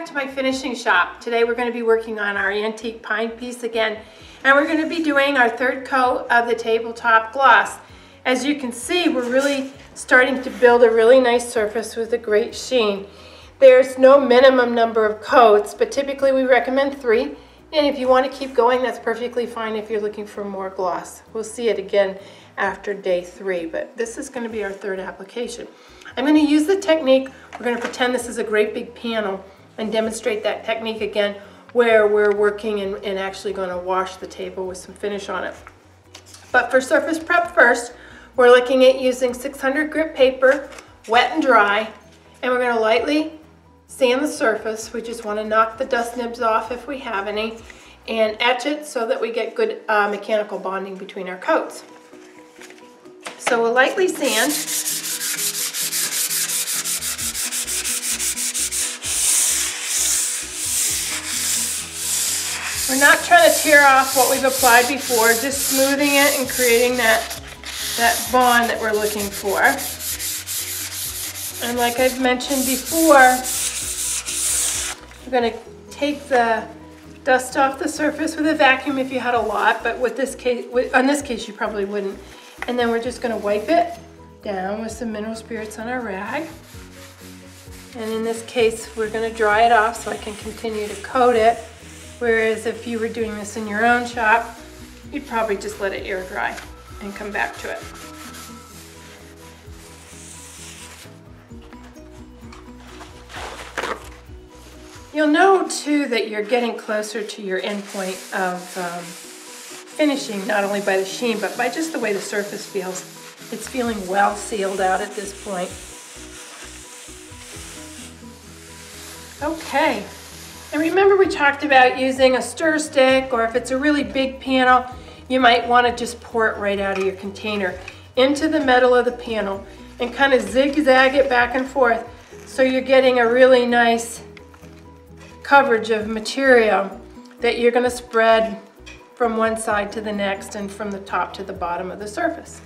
back to my finishing shop. Today we're going to be working on our antique pine piece again, and we're going to be doing our third coat of the tabletop gloss. As you can see, we're really starting to build a really nice surface with a great sheen. There's no minimum number of coats, but typically we recommend 3. And if you want to keep going, that's perfectly fine if you're looking for more gloss. We'll see it again after day 3, but this is going to be our third application. I'm going to use the technique, we're going to pretend this is a great big panel and demonstrate that technique again where we're working and actually going to wash the table with some finish on it. But for surface prep first, we're looking at using 600 grit paper, wet and dry, and we're going to lightly sand the surface. We just want to knock the dust nibs off if we have any, and etch it so that we get good mechanical bonding between our coats. So we'll lightly sand. We're not trying to tear off what we've applied before, just smoothing it and creating that bond that we're looking for. And like I've mentioned before, we're going to take the dust off the surface with a vacuum if you had a lot, but with this case, on this case you probably wouldn't. And then we're just going to wipe it down with some mineral spirits on our rag. And in this case, we're going to dry it off so I can continue to coat it. Whereas if you were doing this in your own shop, you'd probably just let it air dry and come back to it. You'll know too that you're getting closer to your end point of finishing, not only by the sheen, but by just the way the surface feels. It's feeling well sealed out at this point. Okay. And remember we talked about using a stir stick, or if it's a really big panel, you might want to just pour it right out of your container into the metal of the panel and kind of zigzag it back and forth so you're getting a really nice coverage of material that you're going to spread from one side to the next and from the top to the bottom of the surface.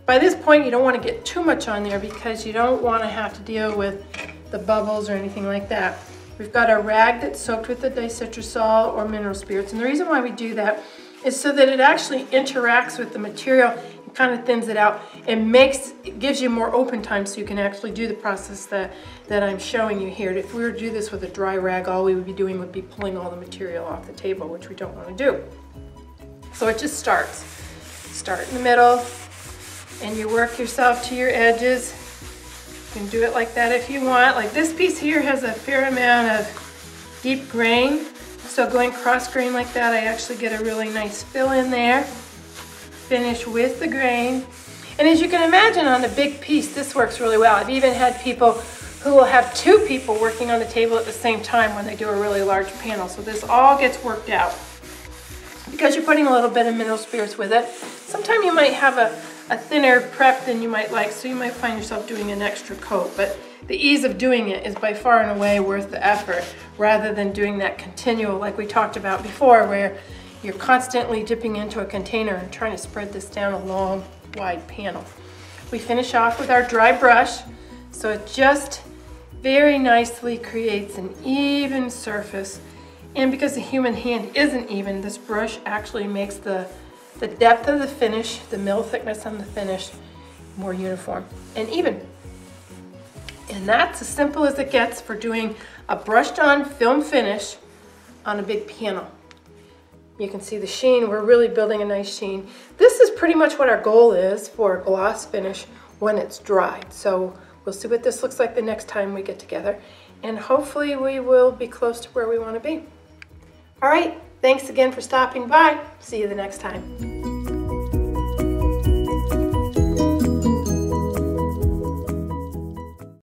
By this point, you don't want to get too much on there because you don't want to have to deal with the bubbles or anything like that. We've got a rag that's soaked with the dicitral or mineral spirits, and the reason why we do that is so that it actually interacts with the material and kind of thins it out and it gives you more open time so you can actually do the process that I'm showing you here. If we were to do this with a dry rag, all we would be doing would be pulling all the material off the table, which we don't want to do. So it just starts. Start in the middle and you work yourself to your edges. You can do it like that if you want. Like this piece here has a fair amount of deep grain. So going cross grain like that, I actually get a really nice fill in there. Finish with the grain. And as you can imagine on a big piece, this works really well. I've even had people who will have 2 people working on the table at the same time when they do a really large panel. So this all gets worked out. Because you're putting a little bit of mineral spirits with it, sometimes you might have a thinner prep than you might like, so you might find yourself doing an extra coat. But the ease of doing it is by far and away worth the effort, rather than doing that continual like we talked about before, where you're constantly dipping into a container and trying to spread this down a long, wide panel. We finish off with our dry brush, so it just very nicely creates an even surface. And because the human hand isn't even, this brush actually makes the depth of the finish, the mill thickness on the finish, more uniform and even. And that's as simple as it gets for doing a brushed on film finish on a big panel. You can see the sheen, we're really building a nice sheen. This is pretty much what our goal is for a gloss finish when it's dried. So we'll see what this looks like the next time we get together, and hopefully we will be close to where we want to be. All right, thanks again for stopping by. See you the next time.